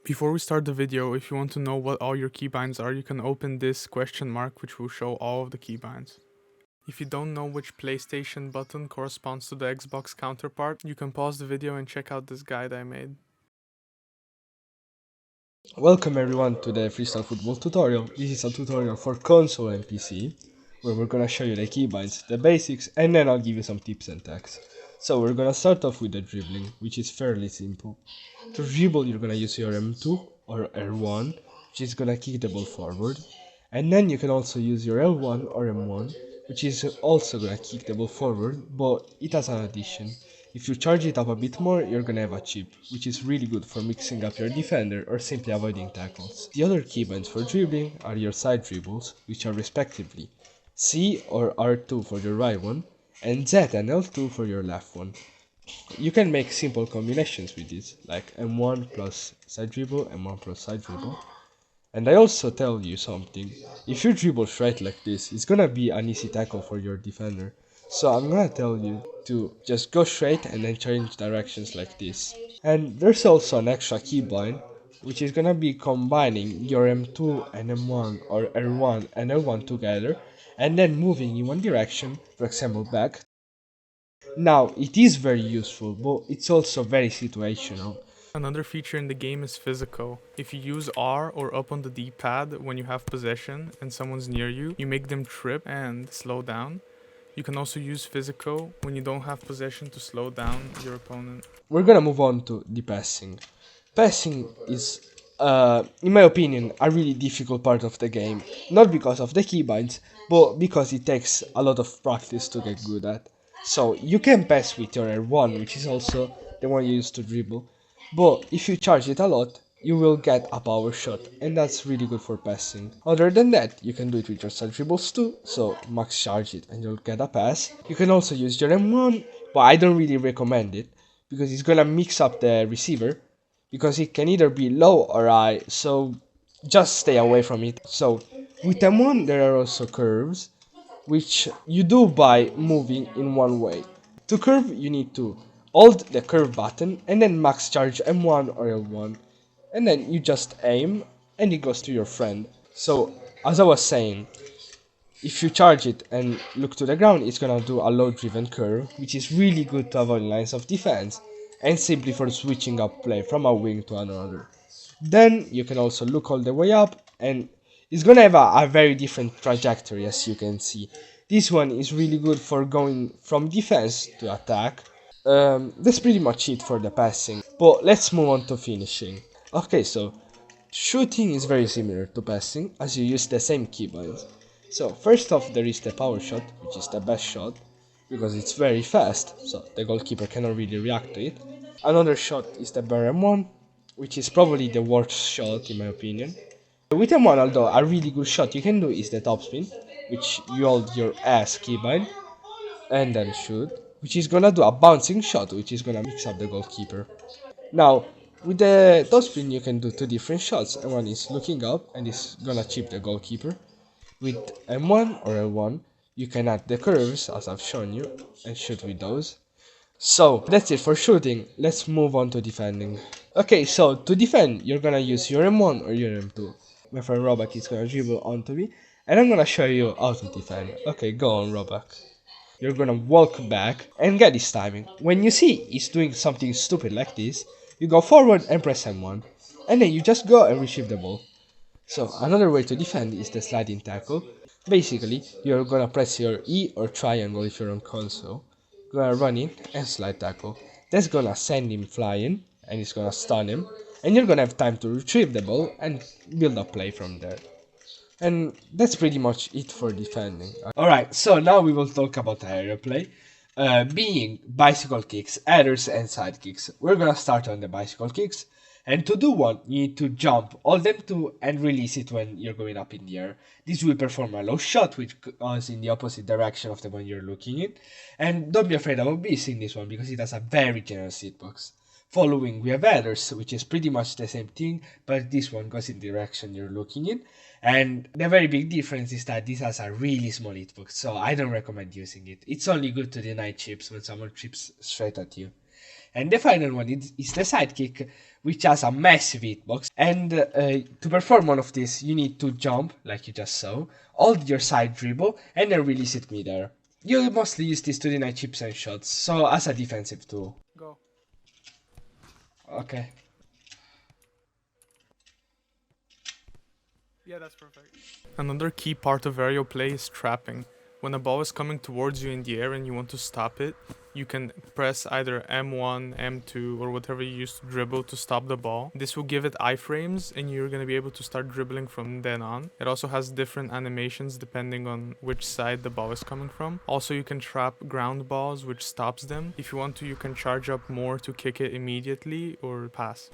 Before we start the video, if you want to know what all your keybinds are, you can open this question mark, which will show all of the keybinds. If you don't know which PlayStation button corresponds to the Xbox counterpart, you can pause the video and check out this guide I made. Welcome everyone to the Freestyle Football tutorial. This is a tutorial for console and PC, where we're gonna show you the keybinds, the basics, and then I'll give you some tips and tricks. So we're gonna start off with the dribbling, which is fairly simple. To dribble, you're gonna use your M2 or R1, which is gonna kick the ball forward. And then you can also use your L1 or M1, which is also gonna kick the ball forward, but it has an addition. If you charge it up a bit more, you're gonna have a chip, which is really good for mixing up your defender or simply avoiding tackles. The other keybinds for dribbling are your side dribbles, which are respectively C or R2 for your right one, and Z and L2 for your left one. You can make simple combinations with this, like M1 plus side dribble, M1 plus side dribble. And I also tell you something, if you dribble straight like this, it's gonna be an easy tackle for your defender. So I'm gonna tell you to just go straight and then change directions like this. And there's also an extra keybind, which is gonna be combining your M2 and M1 or R1 and L1 together, and then moving in one direction, for example back. Now, it is very useful, but it's also very situational. Another feature in the game is physical. If you use R or up on the D-pad when you have possession and someone's near you, you make them trip and slow down. You can also use physical when you don't have possession to slow down your opponent. We're gonna move on to the passing. Passing is, in my opinion, a really difficult part of the game. Not because of the keybinds, but because it takes a lot of practice to get good at. So you can pass with your R1, which is also the one you use to dribble. But if you charge it a lot, you will get a power shot, and that's really good for passing. Other than that, you can do it with your side dribbles too, so max charge it and you'll get a pass. You can also use your M1, but I don't really recommend it, because it's gonna mix up the receiver, because it can either be low or high, so just stay away from it. So with M1 there are also curves, which you do by moving in one way. To curve you need to hold the curve button and then max charge M1 or L1, and then you just aim and it goes to your friend. So as I was saying, if you charge it and look to the ground, it's gonna do a low driven curve, which is really good to avoid lines of defense and simply for switching up play from a wing to another. Then you can also look all the way up, and it's gonna have a very different trajectory, as you can see. This one is really good for going from defense to attack. That's pretty much it for the passing, but let's move on to finishing. Okay, so shooting is very similar to passing, as you use the same keybinds. So first off there is the power shot, which is the best shot, because it's very fast, so the goalkeeper cannot really react to it. Another shot is the bare M1, which is probably the worst shot in my opinion. With M1, although a really good shot you can do is the topspin, which you hold your ass keybind and then shoot, which is gonna do a bouncing shot, which is gonna mix up the goalkeeper. Now, with the topspin you can do two different shots, and one is looking up and is gonna chip the goalkeeper. With M1 or L1 you can add the curves as I've shown you and shoot with those. So that's it for shooting, let's move on to defending. Okay, so to defend you're gonna use your M1 or your M2. My friend Robak is gonna dribble onto me and I'm gonna show you how to defend. Okay, go on Robak. You're gonna walk back and get his timing. When you see he's doing something stupid like this, you go forward and press M1, and then you just go and retrieve the ball. So another way to defend is the sliding tackle. Basically, you're gonna press your E or triangle if you're on console, gonna run in and slide tackle. That's gonna send him flying and it's gonna stun him, and you're gonna have time to retrieve the ball and build a play from there. And that's pretty much it for defending. Alright, so now we will talk about aerial play. Being bicycle kicks, headers and side kicks. We're gonna start on the bicycle kicks. And to do one, you need to jump, hold them two, and release it when you're going up in the air. This will perform a low shot, which goes in the opposite direction of the one you're looking in. And don't be afraid of missing this one, because it has a very generous hitbox. Following, we have headers, which is pretty much the same thing, but this one goes in the direction you're looking in. And the very big difference is that this has a really small hitbox, so I don't recommend using it. It's only good to deny chips when someone chips straight at you. And the final one is the sidekick, which has a massive hitbox. And to perform one of these, you need to jump, like you just saw, hold your side dribble, and then release it midair. You mostly use this to deny chips and shots, so as a defensive tool. Go. Okay. Yeah, that's perfect. Another key part of aerial play is trapping. When a ball is coming towards you in the air and you want to stop it, you can press either M1, M2, or whatever you use to dribble to stop the ball. This will give it iframes and you're going to be able to start dribbling from then on. It also has different animations depending on which side the ball is coming from. Also, you can trap ground balls, which stops them. If you want to, you can charge up more to kick it immediately or pass.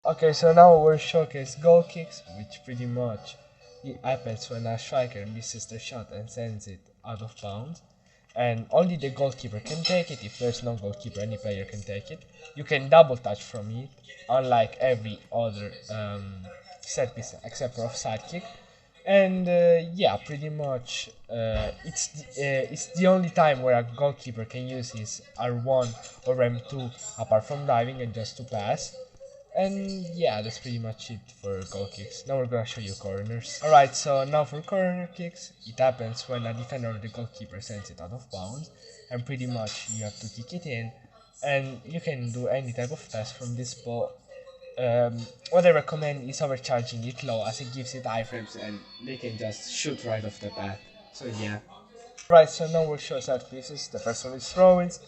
Okay, so now we'll showcase goal kicks, which pretty much it happens when a striker misses the shot and sends it out of bounds. And only the goalkeeper can take it. If there's no goalkeeper, any player can take it. You can double touch from it, unlike every other set piece except for offside kick. And yeah, pretty much it's the only time where a goalkeeper can use his R1 or M2 apart from diving and just to pass. And yeah, that's pretty much it for goal kicks. Now we're gonna show you corners. Alright, so now for corner kicks, it happens when a defender or the goalkeeper sends it out of bounds, and pretty much you have to kick it in, and you can do any type of test from this ball. What I recommend is overcharging it low, as it gives it iframes and they can just shoot right off the bat. So yeah. Right, so now we'll show set pieces. The first one is throw-ins.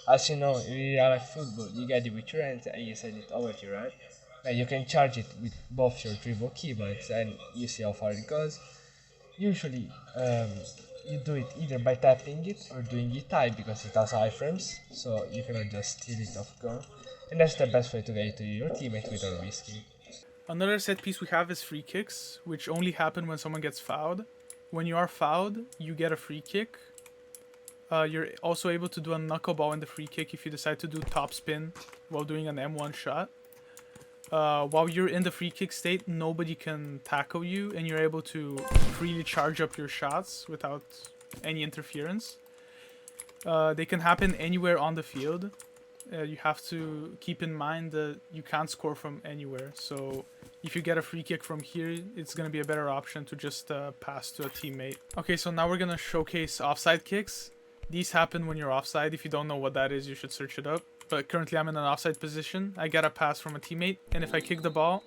As you know, in real life football, you get it with your hands and you send it over to your right. And you can charge it with both your dribble keybinds and you see how far it goes. Usually, you do it either by tapping it or doing it tight because it has iframes, so you cannot just steal it off goal. And that's the best way to get it to your teammate without risking. Another set piece we have is free kicks, which only happen when someone gets fouled. When you are fouled, you get a free kick. You're also able to do a knuckleball in the free kick if you decide to do top spin while doing an M1 shot. While you're in the free kick state, nobody can tackle you and you're able to freely charge up your shots without any interference. They can happen anywhere on the field. You have to keep in mind that you can't score from anywhere. So if you get a free kick from here, it's going to be a better option to just pass to a teammate. Okay, so now we're going to showcase offside kicks. These happen when you're offside. If you don't know what that is, you should search it up. But currently I'm in an offside position. I get a pass from a teammate, and if I kick the ball,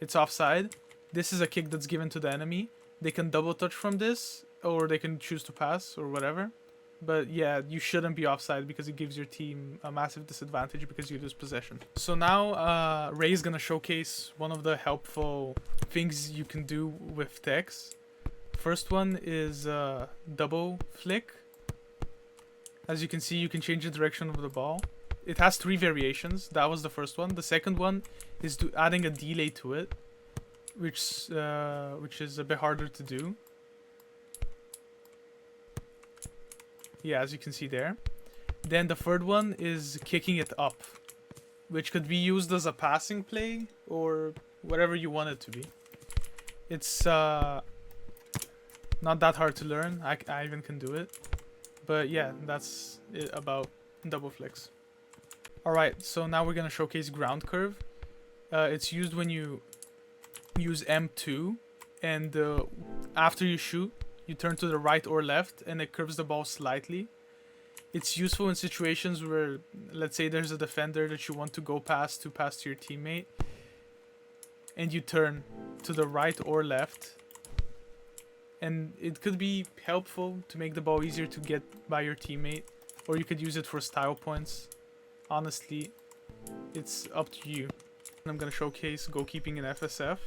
it's offside. This is a kick that's given to the enemy. They can double touch from this, or they can choose to pass, or whatever. But yeah, you shouldn't be offside because it gives your team a massive disadvantage because you lose possession. So now Ray is going to showcase one of the helpful things you can do with text. First one is double flick. As you can see, you can change the direction of the ball. It has 3 variations. That was the first one. The second one is adding a delay to it, which is a bit harder to do. Yeah, as you can see there. Then the third one is kicking it up, which could be used as a passing play or whatever you want it to be. It's not that hard to learn. I even can do it. But yeah, that's it about double flicks. Alright, so now we're going to showcase ground curve. It's used when you use M2 and after you shoot, you turn to the right or left and it curves the ball slightly. It's useful in situations where, let's say there's a defender that you want to go past to pass to your teammate, and you turn to the right or left. And it could be helpful to make the ball easier to get by your teammate, or you could use it for style points. Honestly, it's up to you. I'm going to showcase goalkeeping in FSF.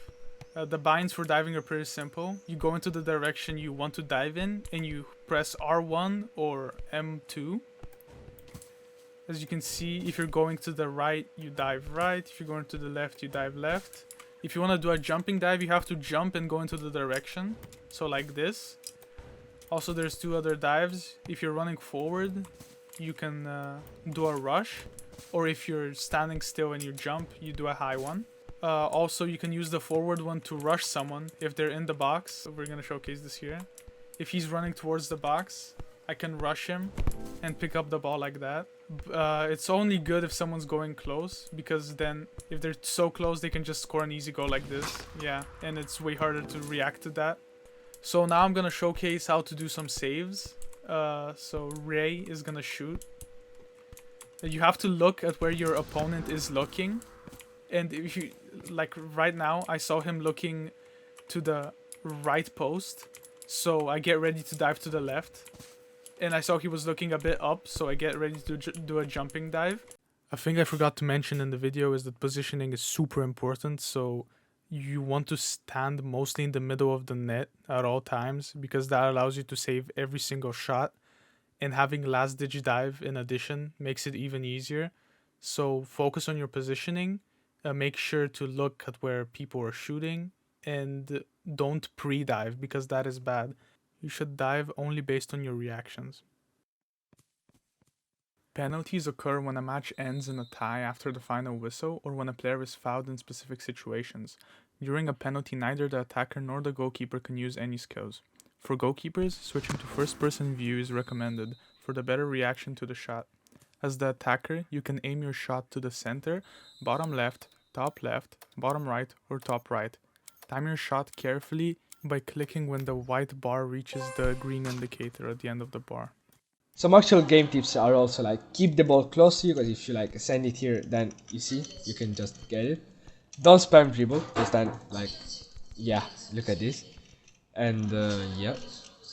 The binds for diving are pretty simple. You go into the direction you want to dive in and you press R1 or M2. As you can see, if you're going to the right, you dive right. If you're going to the left, you dive left. If you want to do a jumping dive, you have to jump and go into the direction. So like this. Also, there's 2 other dives. If you're running forward, you can do a rush. Or if you're standing still and you jump, you do a high one. Also, you can use the forward one to rush someone if they're in the box. We're gonna showcase this here. If he's running towards the box, I can rush him and pick up the ball like that. It's only good if someone's going close, because then if they're so close, they can just score an easy goal like this. Yeah, and it's way harder to react to that. So now I'm gonna showcase how to do some saves. So Ray is gonna shoot. You have to look at where your opponent is looking. And if you, like right now, I saw him looking to the right post. So I get ready to dive to the left. And I saw he was looking a bit up, so I get ready to do a jumping dive. A thing I forgot to mention in the video is that positioning is super important. So you want to stand mostly in the middle of the net at all times, because that allows you to save every single shot. And having last ditch dive in addition makes it even easier. So focus on your positioning. Make sure to look at where people are shooting, and don't pre-dive, because that is bad. You should dive only based on your reactions. Penalties occur when a match ends in a tie after the final whistle, or when a player is fouled in specific situations. During a penalty, neither the attacker nor the goalkeeper can use any skills. For goalkeepers, switching to first-person view is recommended for the better reaction to the shot. As the attacker, you can aim your shot to the center, bottom left, bottom right, or top right. Time your shot carefully by clicking when the white bar reaches the green indicator at the end of the bar. Some actual game tips are also like keep the ball close to you, because if you like send it here, then you see you can just get it. Don't spam dribble, because then like, yeah, look at this. And yeah.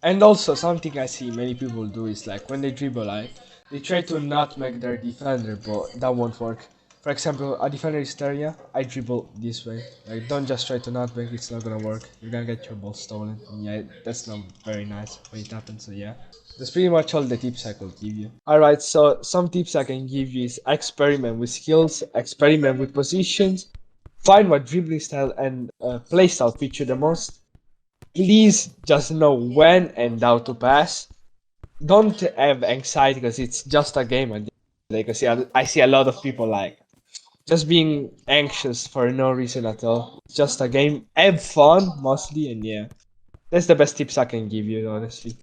And also something I see many people do is like when they dribble, like they try to not make their defender, but that won't work. For example, a defender is area, I dribble this way. Like don't just try to not make, it's not gonna work. You're gonna get your ball stolen. And yeah, that's not very nice when it happens, so yeah. That's pretty much all the tips I could give you. Alright, so some tips I can give you is experiment with skills, experiment with positions, find what dribbling style and play style fit you the most. Please just know when and how to pass. Don't have anxiety, because it's just a game. And like I see a lot of people like just being anxious for no reason at all. It's just a game. Have fun mostly, and yeah, that's the best tips I can give you, honestly.